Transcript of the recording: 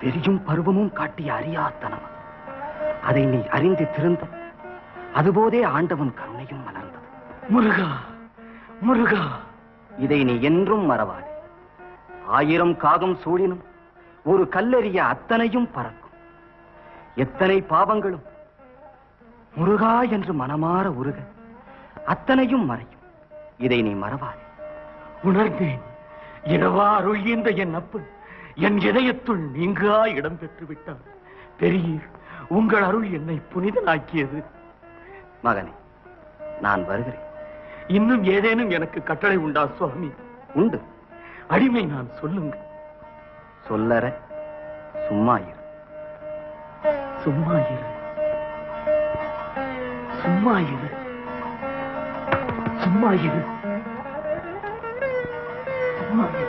வெறியும் பருவமும் காட்டிய அறியாத்தனம். அதை நீ அறிந்து திருந்த, அதுபோதே ஆண்டவன் கருணையும் மலர்ந்தது. முருகா, முருகா, இதை நீ என்றும் மறவாதே. 1000 காகம் சூழினும் ஒரு கல்லெறிய அத்தனையும் பறக்கும். எத்தனை பாவங்களும் முருகா என்று மனமாற உருக அத்தனையும் மறையும். இதை நீ மறவாதே. உணர்ந்தேன். இரவா அருள் இந்த என் அப்பன் என் இதயத்துள் நீங்கா இடம் பெற்று விட்டார். பெரியீர், உங்கள் அருள் என்னை புனிதனாக்கியது. மகனே, நான் வருகிறேன். இன்னும் ஏதேனும் எனக்கு கட்டளை உண்டா சுவாமி? உண்டு. அடிமை நான் சொல்லுங்க. சொல்லற, சும்மா இரு. சும்மா இரு, சும்மா இரு, சும்மா இரு, சும்மா இரு.